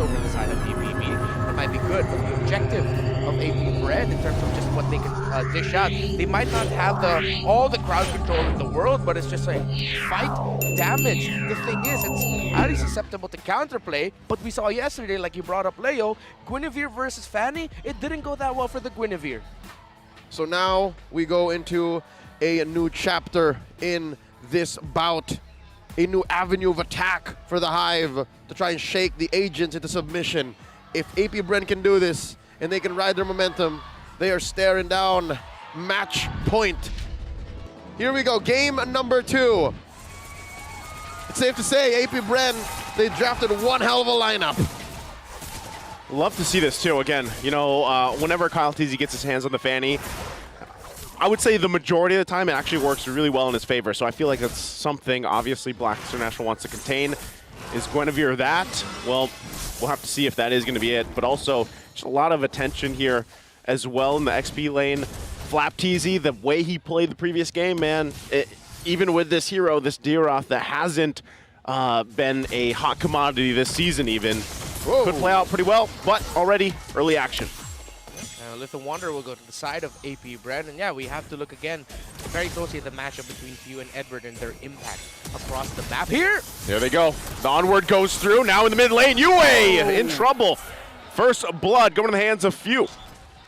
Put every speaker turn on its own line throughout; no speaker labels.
over the side of APB. It might be good, but the objective of Apbr in terms of just what they can dish out, they might not have all the crowd control in the world, but it's just like fight damage. The thing is, it's highly susceptible to counterplay, but we saw yesterday, like you brought up Leo, Guinevere versus Fanny, it didn't go that well for the Guinevere.
So now we go into a new chapter in this bout. A new avenue of attack for the Hive to try and shake the agents into submission. If Apbr can do this and they can ride their momentum, they are staring down match point. Here we go, game number 2. It's safe to say Apbr, they drafted one hell of a lineup.
Love to see this too. Again, you know, whenever Kyle Teasy gets his hands on the Fanny, I would say the majority of the time it actually works really well in his favor. So I feel like that's something obviously Black International wants to contain. Is Guinevere that? Well, we'll have to see if that is going to be it. But also, just a lot of attention here as well in the XP lane. Flap Teasy, the way he played the previous game, man, even with this hero, this Diroth that hasn't been a hot commodity this season even, could play out pretty well, but already early action.
Little Wanderer will go to the side of Apbr, and yeah, we have to look again very closely at the matchup between Few and Edward and their impact across the map here.
There they go. The onward goes through. Now in the mid lane, Yue in trouble. First blood going to the hands of Few.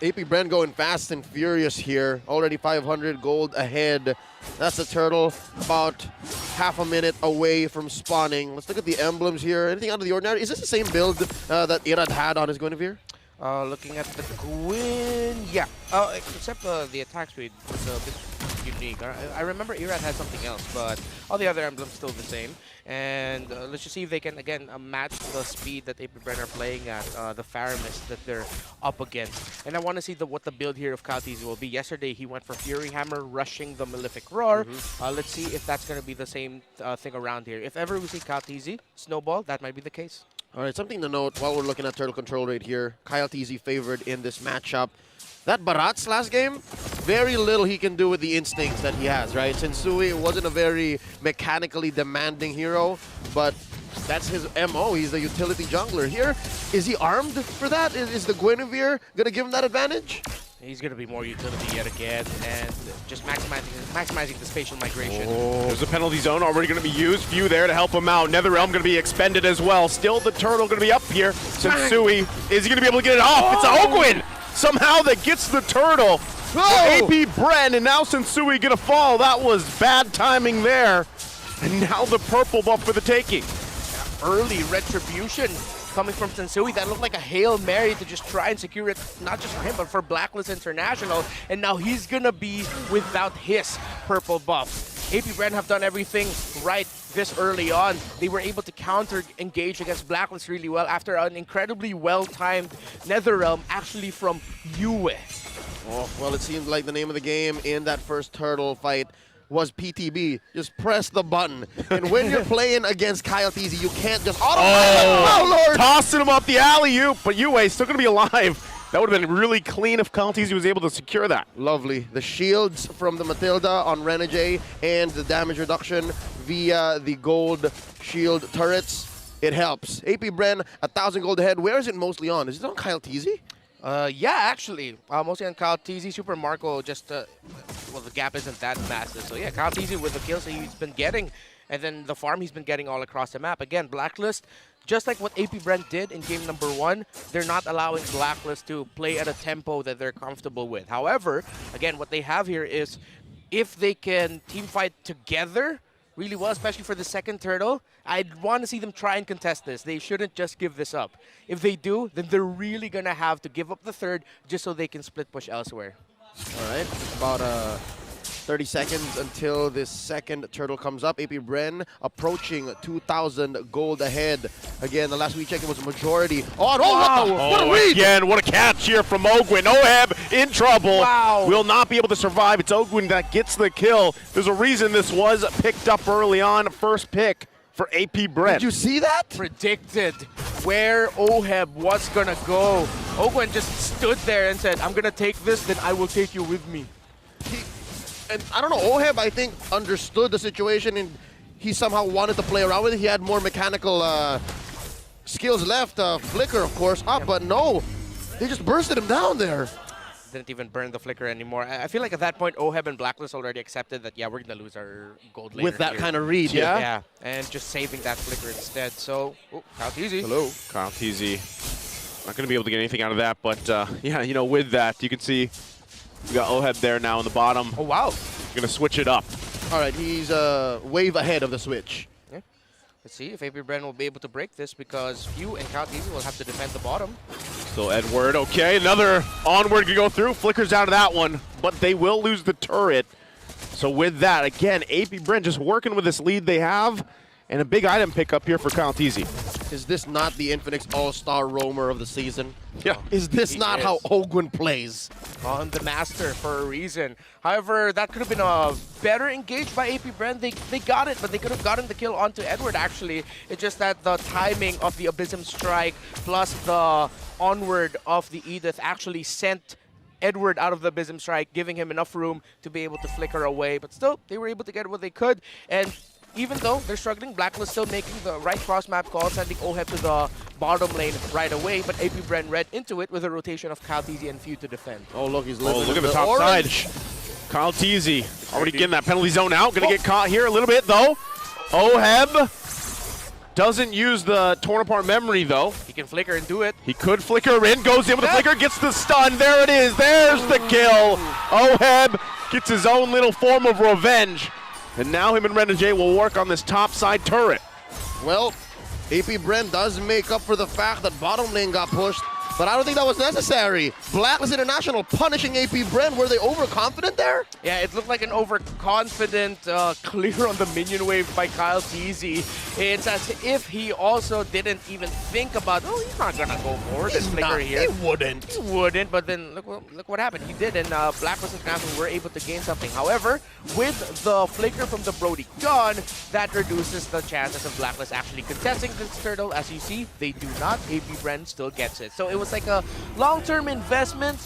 Apbr going fast and furious here. Already 500 gold ahead. That's the turtle, about half a minute away from spawning. Let's look at the emblems here. Anything out of the ordinary? Is this the same build that Irad had on his Guinevere?
Looking at the Gwyn, yeah. Except the attack speed was a bit unique. I remember Irad had something else, but all the other emblems still the same. And let's just see if they can, again, match the speed that Apbr are playing at, the Faramist that they're up against. And I want to see what the build here of Kyle Teasy will be. Yesterday, he went for Fury Hammer, rushing the Malefic Roar. Let's see if that's going to be the same thing around here. If ever we see Kyle Teasy Snowball, that might be the case.
All right, something to note while we're looking at turtle control rate here. Kyle Teasy favored in this matchup. That Barat's last game, very little he can do with the instincts that he has, right? Sensui wasn't a very mechanically demanding hero, but that's his MO. He's the utility jungler. Here, is he armed for that? Is the Guinevere going to give him that advantage?
He's going to be more utility yet again, and just maximizing the spatial migration.
There's a penalty zone already going to be used. Few there to help him out. Netherrealm going to be expended as well. Still the turtle going to be up here. Sensui, is he going to be able to get it off? It's a Ogwin somehow that gets the turtle. Apbr, and now Sensui going to fall. That was bad timing there. And now the purple buff for the taking.
Early retribution coming from Sensui. That looked like a Hail Mary to just try and secure it, not just for him, but for Blacklist International. And now he's gonna be without his purple buff. Apbr have done everything right this early on. They were able to counter-engage against Blacklist really well after an incredibly well-timed Netherrealm, actually from Yue.
Oh, well, it seemed like the name of the game in that first turtle fight was PTB. Just press the button. And when you're playing against Kyle Teasy, you can't just
oh Lord! Tossing him up the alley-oop, but Yue still going to be alive. That would have been really clean if Kyle Teasy was able to secure that.
Lovely. The shields from the Matilda on Renegade and the damage reduction via the gold shield turrets. It helps. Apbr, 1,000 gold ahead. Where is it mostly on? Is it on Kyle Teasy?
Yeah, actually. Mostly on Kyle Teasy. Super Marco just, well, the gap isn't that massive. So yeah, Kyle Teasy with the kills that he's been getting, and then the farm he's been getting all across the map. Again, Blacklist, just like what Apbr did in game number 1, they're not allowing Blacklist to play at a tempo that they're comfortable with. However, again, what they have here is if they can team fight together really well, especially for the second turtle, I'd want to see them try and contest this. They shouldn't just give this up. If they do, then they're really going to have to give up the third just so they can split push elsewhere.
All right, about 30 seconds until this second turtle comes up. Apbr approaching 2,000 gold ahead. Again, the last we checked, it was a majority. Oh, wow. What a read!
Again, what a catch here from Ogwin. Oheb in trouble.
Wow.
Will not be able to survive. It's Ogwin that gets the kill. There's a reason this was picked up early on. First pick for Apbr.
Did you see that?
Predicted where Oheb was going to go. Ogwin just stood there and said, I'm going to take this, then I will take you with me.
And I don't know, Oheb, I think, understood the situation and he somehow wanted to play around with it. He had more mechanical skills left. Flicker, of course, up, but no. They just bursted him down there.
Didn't even burn the flicker anymore. I feel like at that point, Oheb and Blacklist already accepted that, yeah, we're going to lose our gold laner
With that
here.
kind of read, yeah?
Yeah, and just saving that flicker instead. So, Kyle Teasy.
Hello. Kyle Teasy. Not going to be able to get anything out of that, but yeah, you know, with that, you can see we got Oheb there now in the bottom.
Oh, wow.
Going to switch it up.
All right, he's wave ahead of the switch.
Yeah. Let's see if Apbr will be able to break this because Few and Kyle Teasy will have to defend the bottom.
Still Edward, okay, another onward to go through. Flickers out of that one, but they will lose the turret. So with that, again, Apbr just working with this lead they have, and a big item pickup here for Kyle Teasy.
Is this not the Infinix All-Star roamer of the season?
Yeah.
Is this
He
not
is.
how Ogwin plays?
On the master for a reason. However, that could have been a better engaged by Apbr. They got it, but they could have gotten the kill onto Edward actually. It's just that the timing of the Abysm Strike plus the onward of the Edith actually sent Edward out of the Abysm Strike, giving him enough room to be able to flicker away. But still, they were able to get what they could. And even though they're struggling, Blacklist still making the right cross-map call, sending Oheb to the bottom lane right away, but Apbr read into it with a rotation of Kyle Teasy and Few to defend.
Oh, look, he's
Oh,
living
look
in
at the top side.
orange.
Kyle Teasy already getting that penalty zone out. Gonna get caught here a little bit though. Oheb doesn't use the torn apart memory though.
He can flicker and do it.
He could flicker in, goes in with the flicker, gets the stun. There it is. There's the kill. Oheb gets his own little form of revenge. And now him and Renegade will work on this top side turret.
Well, Apbr does make up for the fact that bottom lane got pushed, but I don't think that was necessary. Blacklist International punishing Apbr. Were they overconfident there?
Yeah, it looked like an overconfident clear on the minion wave by Kyle Teasy. It's as if he also didn't even think about, oh, he's not gonna go for this flicker here.
He wouldn't.
He wouldn't, but then look what happened. He did, and Blacklist International were able to gain something. However, with the flicker from the Brody gone, that reduces the chances of Blacklist actually contesting this turtle. As you see, they do not. Apbr still gets it. So it was like a long-term investment,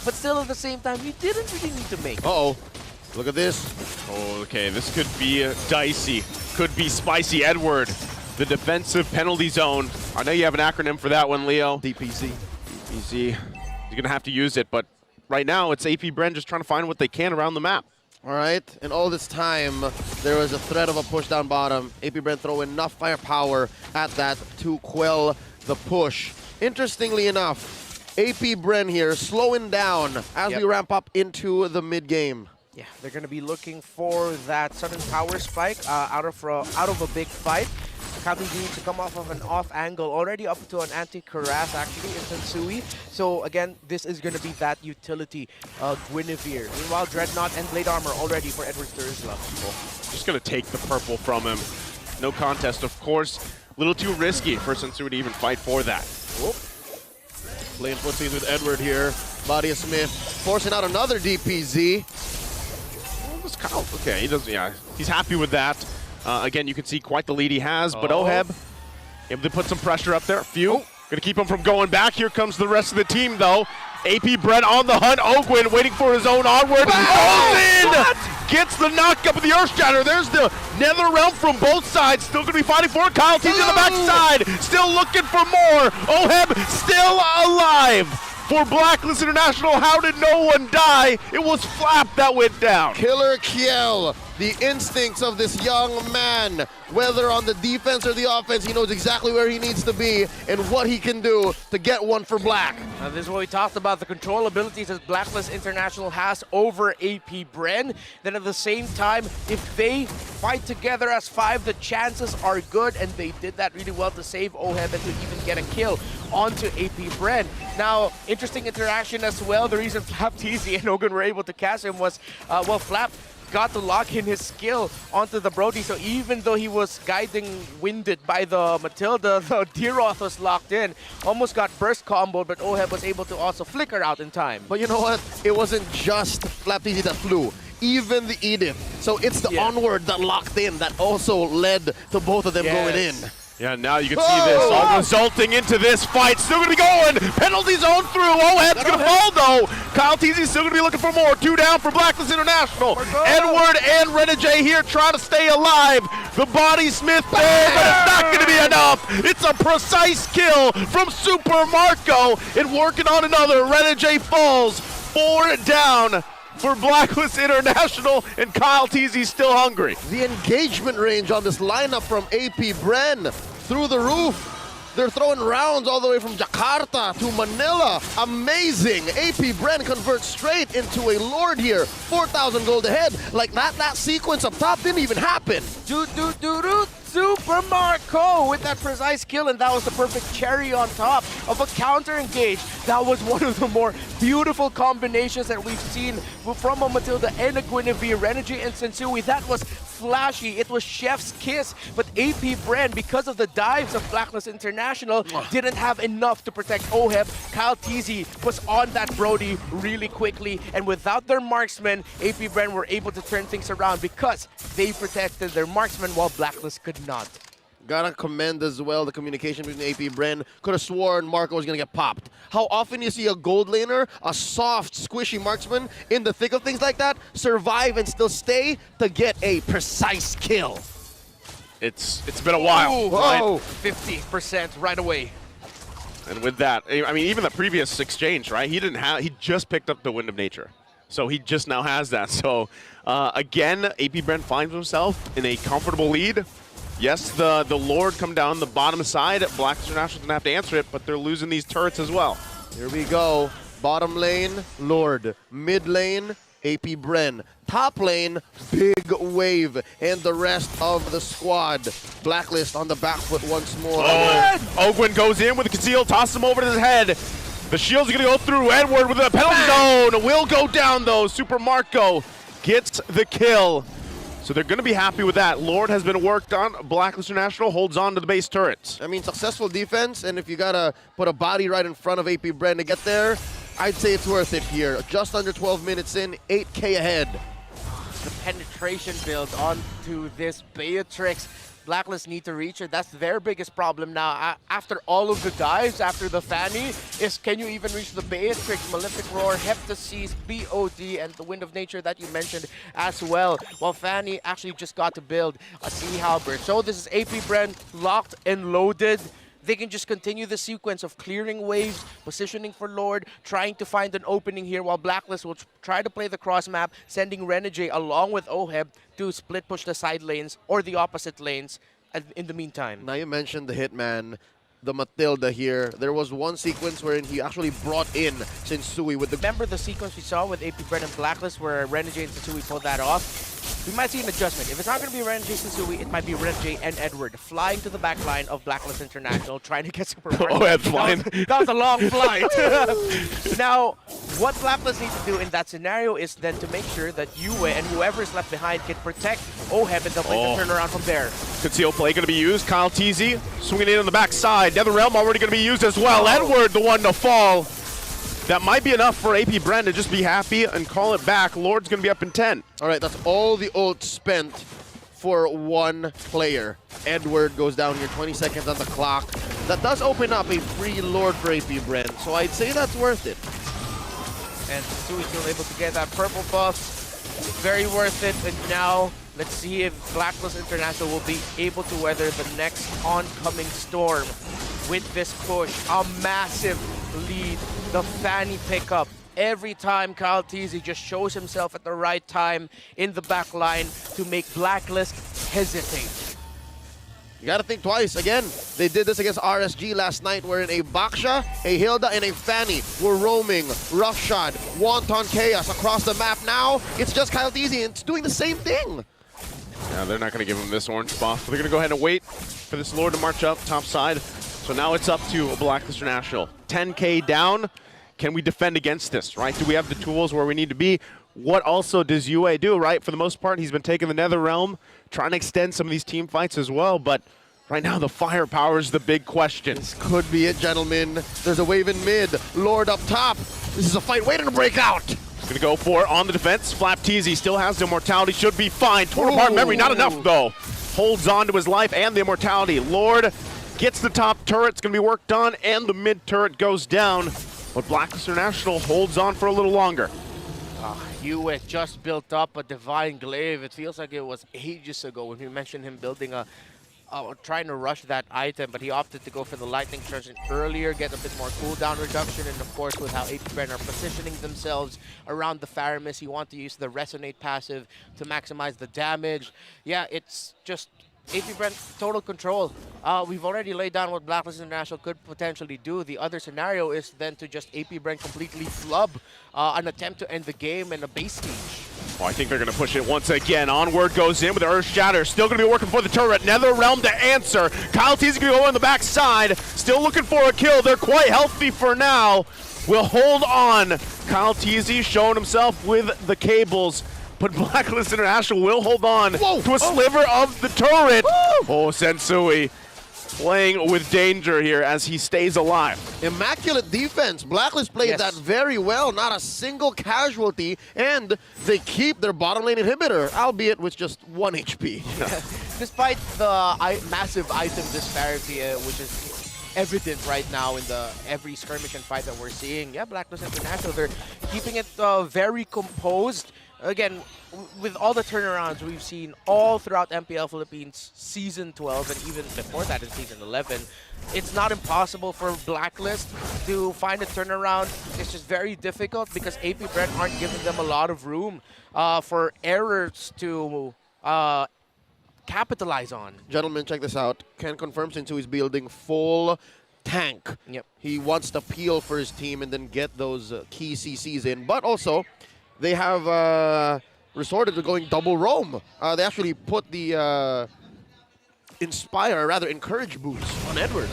but still at the same time, you didn't really need to make it.
Uh-oh. Look at this.
Okay, this could be dicey. Could be spicy. Edward, the defensive penalty zone. I know you have an acronym for that one, Leo.
DPC.
DPC. You're going to have to use it, but right now it's Apbr just trying to find what they can around the map.
All right, and all this time, there was a threat of a push down bottom. Apbr throw enough firepower at that to quell the push. Interestingly enough, Apbr here slowing down as we ramp up into the mid game.
Yeah, they're going to be looking for that sudden power spike out of a big fight. Kami needs to come off of an off angle, already up to an anti-Karas actually in Sensui. So again, this is going to be that utility, Guinevere. Meanwhile, Dreadnought and Blade Armor already for Edward Thursla.
Just going to take the purple from him. No contest, of course. A little too risky for Sensui to even fight for that.
Playing footsies with Edward here. Badia Smith forcing out another DPZ.
Okay, he does. Yeah, he's happy with that. Again, you can see quite the lead he has, but Oheb able to put some pressure up there. Few gonna keep him from going back. Here comes the rest of the team, though. Apbr on the hunt. Ogwin waiting for his own onward. Gets the knock up of the Earth Shatter. There's the Nether Realm from both sides. Still gonna be fighting for it. Kyle Teasy on the backside. Still looking for more. Oheb still alive. For Blacklist International, how did no one die? It was Flap that went down.
Killer Kiel, the instincts of this young man, whether on the defense or the offense, he knows exactly where he needs to be and what he can do to get one for Black.
This is what we talked about, the control abilities that Blacklist International has over Apbr. Then at the same time, if they fight together as five, the chances are good, and they did that really well to save Oheb and to even get a kill onto Apbr. Now, interesting interaction as well. The reason Flap, Teasy, and Hogan were able to catch him was, well, Flap got to lock in his skill onto the Brody, so even though he was guiding winded by the Matilda, the Deeroth was locked in. Almost got burst combo, but Oheb was able to also flicker out in time.
But you know what? It wasn't just Flapteasy that flew. Even the Edith. So it's the onward that locked in that also led to both of them going in.
Yeah, now you can see this all resulting into this fight. Still going to be going. Penalty zone through. Oheb's going to fall, though. Kyle Teasy still going to be looking for more. 2 down for Blacklist International. Edward and Renegade here trying to stay alive. The body Smith there, but it's not going to be enough. It's a precise kill from Super Marco. And working on another. Renegade falls. 4 down for Blacklist International, and Kyle Teasy still hungry.
The engagement range on this lineup from Apbr through the roof. They're throwing rounds all the way from Jakarta to Manila. Amazing. Apbr converts straight into a Lord here. 4,000 gold ahead. Like that sequence up top didn't even happen.
Super Marco with that precise kill, and that was the perfect cherry on top of a counter engage. That was one of the more beautiful combinations that we've seen from a Matilda and a Guinevere, Renegade and Sensui. That was flashy. It was chef's kiss, but Apbr, because of the dives of Blacklist International, didn't have enough to protect Oheb. Kyle Teasy was on that Brody really quickly, and without their marksman, Apbr were able to turn things around because they protected their marksman while Blacklist could not.
Gotta commend as well the communication between Apbr. Could have sworn Marco was gonna get popped. How often you see a gold laner, a soft, squishy marksman in the thick of things like that, survive and still stay to get a precise kill.
It's been a while.
Ooh,
Right?
50% right away.
And with that, I mean, even the previous exchange, right? He just picked up the Wind of Nature. So he just now has that. So again, Apbr finds himself in a comfortable lead. Yes, the Lord come down the bottom side. Black International doesn't have to answer it, but they're losing these turrets as well.
Here we go. Bottom lane, Lord. Mid lane, Apbr. Top lane, Big Wave. And the rest of the squad. Blacklist on the back foot once more.
Ogwin goes in with a conceal, tosses him over to his head. The shield's going to go through. Edward with a penalty zone. Will go down, though. Super Marco gets the kill. So they're going to be happy with that. Lord has been worked on. Blacklist International holds on to the base turrets.
I mean, successful defense, and if you gotta put a body right in front of Apbr to get there, I'd say it's worth it here. Just under 12 minutes in, 8K ahead.
The penetration build onto this Beatrix. Blacklist need to reach her. That's their biggest problem now. After all of the dives, after the Fanny, is can you even reach the Beatrix, Malefic Roar, Heptaseas, BOD, and the Wind of Nature that you mentioned as well. While Fanny actually just got to build a Sea Halberd. So this is Apbr locked and loaded. They can just continue the sequence of clearing waves, positioning for Lord, trying to find an opening here while Blacklist will try to play the cross map, sending Renegade along with Oheb to split push the side lanes or the opposite lanes in the meantime.
Now you mentioned the Hitman, the Matilda here. There was one sequence wherein he actually brought in Sensui with the...
Remember the sequence we saw with Apbr and Blacklist where Renegade and Sensui pulled that off? We might see an adjustment. If it's not going to be Renegade Sensui, it might be Renegade and Edward flying to the back line of Blacklist International, trying to get Super Marco. That was a long flight. Now, what Blacklist needs to do in that scenario is then to make sure that Yue and whoever is left behind can protect Oheb and they'll play the turnaround from there.
Conceal play going to be used. Kyle Teasy swinging in on the back side. NetherRealm already going to be used as well. Edward, the one to fall. That might be enough for Apbr to just be happy and call it back. Lord's going to be up in 10.
All right, that's all the ult spent for one player. Edward goes down here, 20 seconds on the clock. That does open up a free Lord for Apbr, so I'd say that's worth it.
And Sensui still able to get that purple buff. Very worth it. And now, let's see if Blacklist International will be able to weather the next oncoming storm with this push. A massive lead. The Fanny pickup. Every time Kyle Teasy just shows himself at the right time in the back line to make Blacklist hesitate.
You gotta think twice. Again, they did this against RSG last night, wherein a Baksha, a Hilda, and a Fanny were roaming roughshod, wanton chaos across the map. Now, it's just Kyle Teasy, and it's doing the same thing.
Yeah, they're not going to give him this orange buff. They're going to go ahead and wait for this Lord to march up top side. So now it's up to Blacklist International. 10K down. Can we defend against this, right? Do we have the tools where we need to be? What also does Yue do, right? For the most part, he's been taking the Netherrealm, trying to extend some of these team fights as well, but right now the firepower is the big question.
This could be it, gentlemen. There's a wave in mid, Lord up top. This is a fight waiting to break out.
Gonna go for it on the defense. Flap Teasy still has the immortality, should be fine. Torn apart memory, not enough though. Holds on to his life and the immortality. Lord gets the top turret. It's going to be worked on, and the mid turret goes down. But Blacklist International holds on for a little longer.
Hewitt just built up a Divine Glaive. It feels like it was ages ago when we mentioned him building trying to rush that item, but he opted to go for the Lightning Charge earlier, get a bit more cooldown reduction, and of course with how Apbr are positioning themselves around the Faramis, you want to use the Resonate passive to maximize the damage. Yeah, it's just Apbr total control. We've already laid down what Blacklist International could potentially do. The other scenario is then to just Apbr completely flub an attempt to end the game in a base stage.
Oh, I think they're going to push it once again. Onward goes in with the Earth Shatter. Still going to be working for the turret. Nether Realm to answer. Kyle T's going to go on the back side. Still looking for a kill. They're quite healthy for now. Will hold on. Kyle T's showing himself with the cables. But Blacklist International will hold on to a sliver of the turret. Oh, Sensui playing with danger here as he stays alive.
Immaculate defense. Blacklist played that very well. Not a single casualty. And they keep their bottom lane inhibitor, albeit with just 1 HP.
Despite the massive item disparity, which is evident right now in every skirmish and fight that we're seeing, yeah, Blacklist International, they're keeping it very composed. Again, with all the turnarounds we've seen all throughout MPL Philippines Season 12 and even before that in Season 11, it's not impossible for Blacklist to find a turnaround. It's just very difficult because Apbr aren't giving them a lot of room for errors to capitalize on.
Gentlemen, check this out. Can confirm since he's building full tank.
Yep.
He wants to peel for his team and then get those key CCs in. But also, they have resorted to going double roam. They actually put the Inspire, rather Encourage boots on Edward.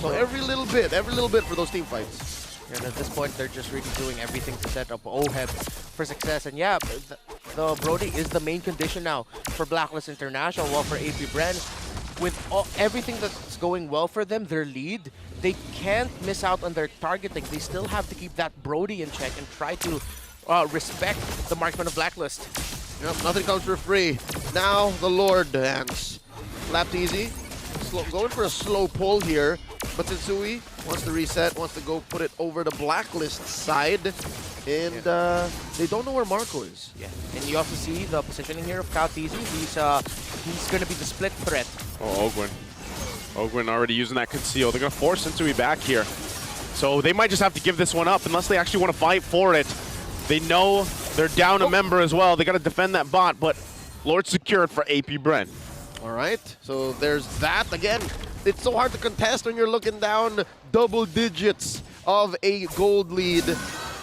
So every little bit for those team fights.
And at this point, they're just really doing everything to set up OHEB for success. And yeah, the Brody is the main condition now for Blacklist International. While for Apbr, with everything that's going well for them, their lead, they can't miss out on their targeting. They still have to keep that Brody in check and try to respect the marksman of Blacklist.
Yep, nothing comes for free. Now the Lord dance. Lapped easy. Going for a slow pull here. But Sensui wants to reset, wants to go put it over the Blacklist side. And they don't know where Marco is.
Yeah, and you also see the positioning here of Kyle Tizzy. He's going to be the split threat.
Oh, Ogwin. Ogwin already using that conceal. They're going to force Sensui back here. So they might just have to give this one up unless they actually want to fight for it. They know they're down a member as well. They got to defend that bot, but Lord secured for Apbr.
All right, so there's that. Again, it's so hard to contest when you're looking down double digits of a gold lead.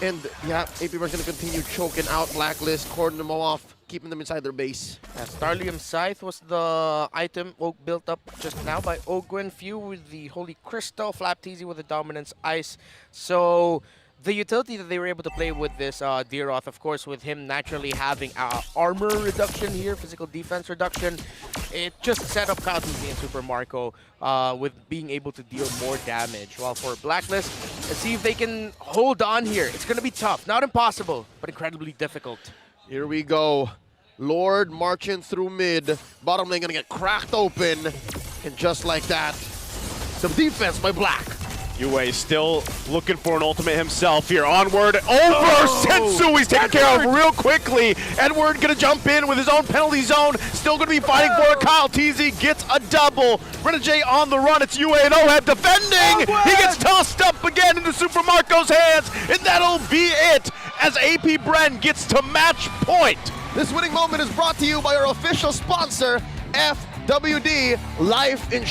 And yeah, Apbr is going to continue choking out Blacklist, cordoning them off, keeping them inside their base.
Starlium Scythe was the item built up just now by Ogwin. Few with the Holy Crystal, Flap Teasy with the Dominance Ice. So the utility that they were able to play with this Deeroth, of course, with him naturally having armor reduction here, physical defense reduction, it just set up Kyle Tizzy and Super Marco with being able to deal more damage. While for Blacklist, let's see if they can hold on here. It's going to be tough. Not impossible, but incredibly difficult.
Here we go. Lord marching through mid. Bottom lane going to get cracked open. And just like that, the defense by Black.
Yue still looking for an ultimate himself here. Onward, over! Sensui's taken care of real quickly. Edward gonna jump in with his own penalty zone. Still gonna be fighting for it. Kyle Tizzy gets a double. Renegade on the run. It's Yue and OHEB defending. He gets tossed up again into Super Marco's hands. And that'll be it as Apbr gets to match point.
This winning moment is brought to you by our official sponsor, FWD Life Insurance.